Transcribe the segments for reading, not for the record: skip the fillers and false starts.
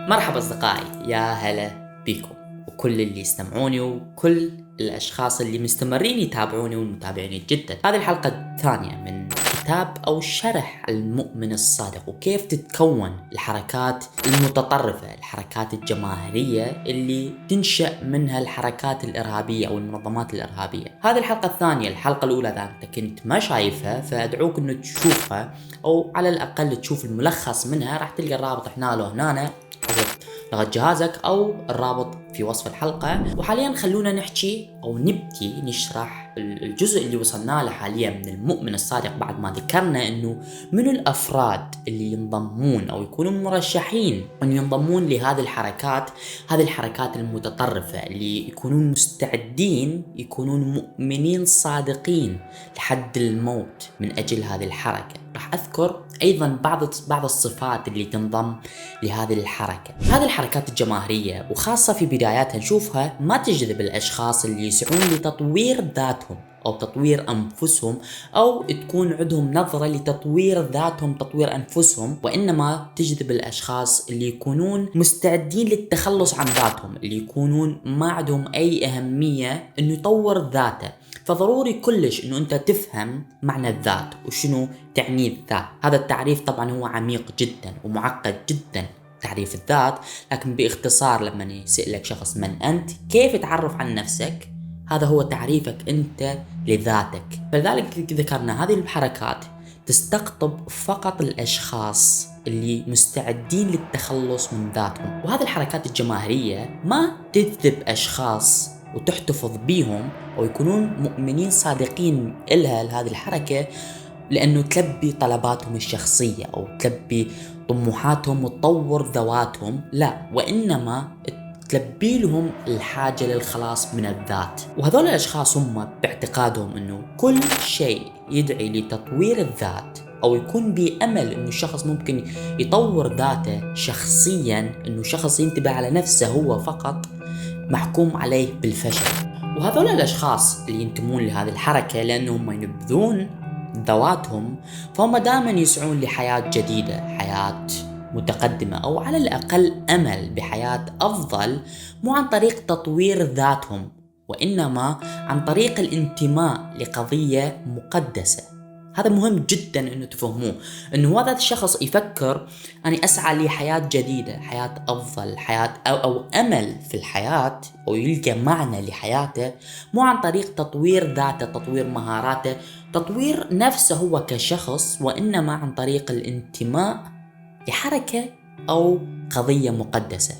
مرحبا أصدقائي، يا هلا بكم وكل اللي يستمعوني وكل الأشخاص اللي مستمرين يتابعوني والمتابعين جدا. هذه الحلقة الثانية من كتاب أو شرح المؤمن الصادق وكيف تتكون الحركات المتطرفة، الحركات الجماهيرية اللي تنشأ منها الحركات الإرهابية أو المنظمات الإرهابية. هذه الحلقة الثانية. الحلقة الأولى إذا أنت كنت ما شايفها فأدعوك أنه تشوفها، أو على الأقل تشوف الملخص منها. راح تلقى الرابط هنا لغة جهازك أو الرابط في وصف الحلقة. وحاليا خلونا نحكي أو نبدي نشرح الجزء اللي وصلنا له حاليا من المؤمن الصادق، بعد ما ذكرنا أنه من الأفراد اللي ينضمون أو يكونوا مرشحين أن ينضمون لهذه الحركات، هذه الحركات المتطرفة اللي يكونون مستعدين، يكونون مؤمنين صادقين لحد الموت من أجل هذه الحركة. راح أذكر أيضا بعض الصفات اللي تنضم لهذه الحركة. هذه الحركات الجماهيرية وخاصة في بداياتها نشوفها ما تجذب الأشخاص اللي يسعون لتطوير ذاتهم أو تطوير أنفسهم، أو تكون عندهم نظرة لتطوير ذاتهم، تطوير أنفسهم، وإنما تجذب الأشخاص اللي يكونون مستعدين للتخلص عن ذاتهم، اللي يكونون ما عندهم أي أهمية إنه يطور ذاته. فضروري كلش إنه أنت تفهم معنى الذات وشنو تعني الذات. هذا التعريف طبعا هو عميق جدا ومعقد جدا، تعريف الذات، لكن باختصار لما يسألك شخص من أنت، كيف تعرف عن نفسك، هذا هو تعريفك أنت لذاتك. فلذلك ذكرنا هذه الحركات تستقطب فقط الأشخاص اللي مستعدين للتخلص من ذاتهم. وهذه الحركات الجماهيرية ما تجذب أشخاص وتحتفظ بيهم أو يكونون مؤمنين صادقين إلها لهذه الحركة لأنه تلبي طلباتهم الشخصية أو تلبي طموحاتهم وتطور ذواتهم، لا، وإنما تلبي لهم الحاجة للخلاص من الذات. وهذول الأشخاص هم باعتقادهم أنه كل شيء يدعي لتطوير الذات أو يكون بأمل أنه الشخص ممكن يطور ذاته شخصيا، أنه شخص ينتبه على نفسه هو فقط، محكوم عليه بالفشل. وهذول الأشخاص اللي ينتمون لهذه الحركة لأنهم ينبذون ذواتهم، فهم دائما يسعون لحياة جديدة، حياة متقدمة، أو على الأقل أمل بحياة أفضل، مو عن طريق تطوير ذاتهم وإنما عن طريق الانتماء لقضية مقدسة. هذا مهم جدا أنه تفهموه، أنه هذا الشخص يفكر أني أسعى لحياة جديدة، حياة أفضل، حياة أو أمل في الحياة، أو يلقى معنى لحياته، مو عن طريق تطوير ذاته، تطوير مهاراته، تطوير نفسه هو كشخص، وإنما عن طريق الانتماء لحركة أو قضية مقدسة.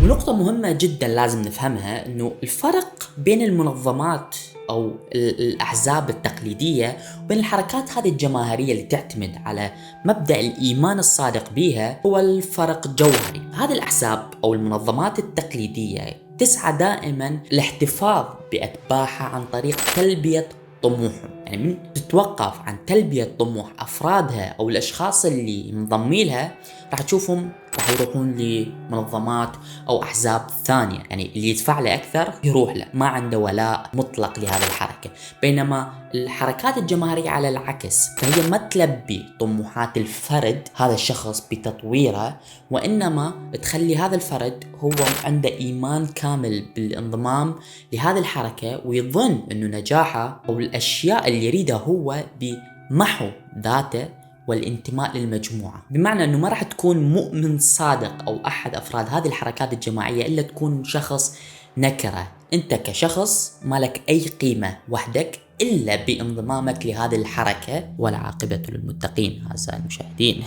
ونقطة مهمة جدا لازم نفهمها، أنه الفرق بين المنظمات أو الأحزاب التقليدية وبين الحركات هذه الجماهيرية اللي تعتمد على مبدأ الإيمان الصادق بها هو الفرق جوهري. هذه الأحزاب أو المنظمات التقليدية تسعى دائما الاحتفاظ بأتباعها عن طريق تلبية طموحهم. يعني من تتوقف عن تلبية طموح أفرادها أو الأشخاص اللي منضمين لها، راح تشوفهم راح يروحون لمنظمات أو أحزاب ثانية. يعني اللي يدفع له أكثر يروح له، ما عنده ولاء مطلق لهذه الحركة. بينما الحركات الجماهيرية على العكس، فهي ما تلبي طموحات الفرد، هذا الشخص بتطويره، وإنما تخلي هذا الفرد هو عنده إيمان كامل بالانضمام لهذه الحركة، ويظن أنه نجاحه أو الأشياء اللي يريدها هو بمحو ذاته والانتماء للمجموعة. بمعنى أنه ما راح تكون مؤمن صادق أو أحد أفراد هذه الحركات الجماعية إلا تكون شخص نكرة. أنت كشخص ما لك أي قيمة وحدك إلا بانضمامك لهذه الحركة، والعاقبة للمتقين أعزائي المشاهدين.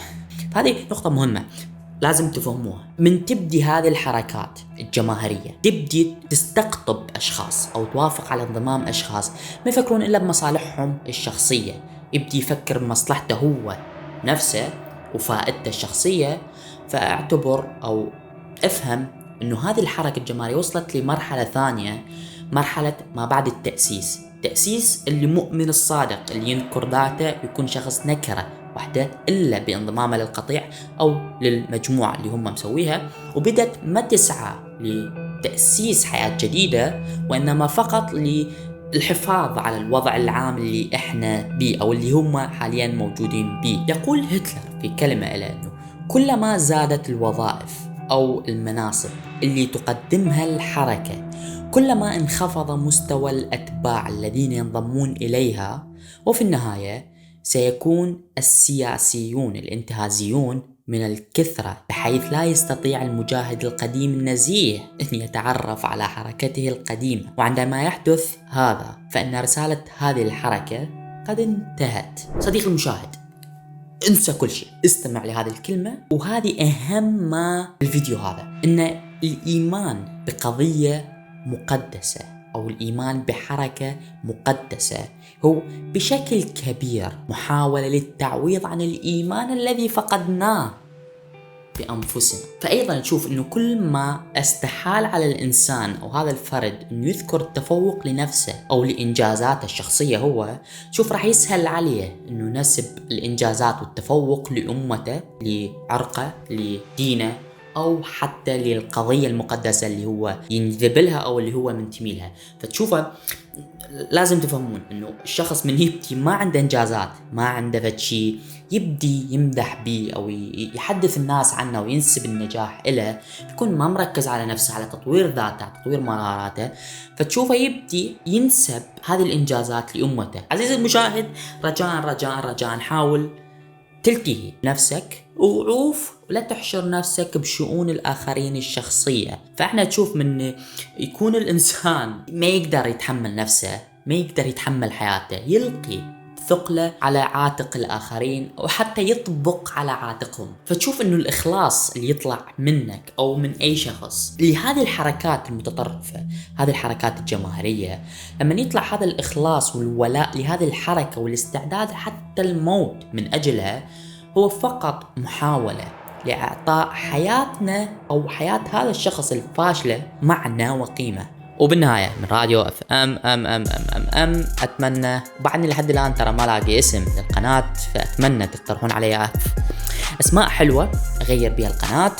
هذه نقطة مهمة لازم تفهموها. من تبدي هذه الحركات الجماهيرية تبدي تستقطب أشخاص أو توافق على انضمام أشخاص ما يفكرون إلا بمصالحهم الشخصية، يبدي يفكر بمصلحته هو نفسه وفائدته الشخصية. فاعتبر أو افهم أنه هذه الحركة الجماهيرية وصلت لمرحلة ثانية، مرحلة ما بعد التأسيس. تأسيس اللي مؤمن الصادق اللي ينكر ذاته يكون شخص نكرة وحده إلا بانضمامه للقطيع أو للمجموعة اللي هم مسويها، وبدت ما تسعى لتأسيس حياة جديدة وإنما فقط الحفاظ على الوضع العام اللي احنا بيه او اللي هم حاليا موجودين بيه. يقول هتلر في كلمة له انه كلما زادت الوظائف أو المناصب اللي تقدمها الحركة، كلما انخفض مستوى الأتباع الذين ينضمون إليها، وفي النهاية سيكون السياسيون الانتهازيون من الكثرة، بحيث لا يستطيع المجاهد القديم النزيه أن يتعرف على حركته القديمة. وعندما يحدث هذا فإن رسالة هذه الحركة قد انتهت. صديقي المشاهد، انسى كل شيء، استمع لهذه الكلمة، وهذه أهم ما الفيديو هذا، إن الإيمان بقضية مقدسة أو الإيمان بحركة مقدسة هو بشكل كبير محاولة للتعويض عن الإيمان الذي فقدناه بأنفسنا. فأيضا تشوف أنه كل ما استحال على الإنسان أو هذا الفرد أنه يذكر التفوق لنفسه أو لإنجازاته الشخصية، هو شوف راح يسهل عليه أنه نسب الإنجازات والتفوق لأمته، لعرقه، لدينه، أو حتى للقضية المقدسة اللي هو ينذب لها أو اللي هو منتمي لها. فتشوفه لازم تفهمون إنه الشخص من يبدي ما عنده إنجازات، ما عنده فشي يبدي يمدح بيه أو يحدث الناس عنه وينسب النجاح إله، يكون ما مركز على نفسه، على تطوير ذاته، على تطوير مهاراته، فتشوفه يبدي ينسب هذه الإنجازات لأمته. عزيزي المشاهد، رجاء رجاء رجاء حاول تلتهي نفسك وعوف، ولا تحشر نفسك بشؤون الآخرين الشخصية. فإحنا تشوف من يكون الإنسان ما يقدر يتحمل نفسه، ما يقدر يتحمل حياته، يلقي ثقله على عاتق الآخرين أو حتى يطبق على عاتقهم. فتشوف إنه الإخلاص اللي يطلع منك أو من أي شخص لهذه الحركات المتطرفة، هذه الحركات الجماهيرية، لما يطلع هذا الإخلاص والولاء لهذه الحركة والاستعداد حتى الموت من أجلها، هو فقط محاولة لإعطاء حياتنا أو حياة هذا الشخص الفاشلة معنى وقيمة. وبالنهاية من راديو اف ام اتمنى، بعدني لحد الان ترى ما لاقي اسم للقناة، فاتمنى تقترحون علي اسماء حلوة اغير بها القناة.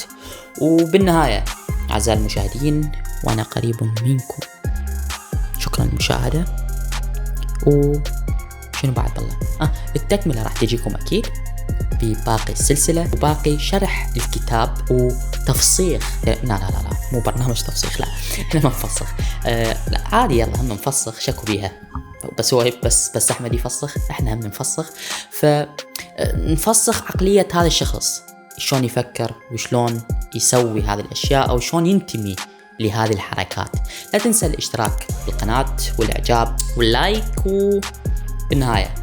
وبالنهاية اعزائي المشاهدين، وانا قريب منكم، شكرا للمشاهدة. وشنو بعد بالله التكملة راح تجيكم اكيد بباقي السلسلة وباقي شرح الكتاب وتفصيخ. لا مو برنامج تفصيخ، لا احنا ما نفصخ. لا عادي، يلا هم نفصخ، شكوا بيها، بس هو بس احمد يفصخ، احنا هم نفصخ. فنفصخ عقلية هذا الشخص، شلون يفكر وشلون يسوي هذه الاشياء او شلون ينتمي لهذه الحركات. لا تنسى الاشتراك بالقناة والاعجاب واللايك. وبالنهاية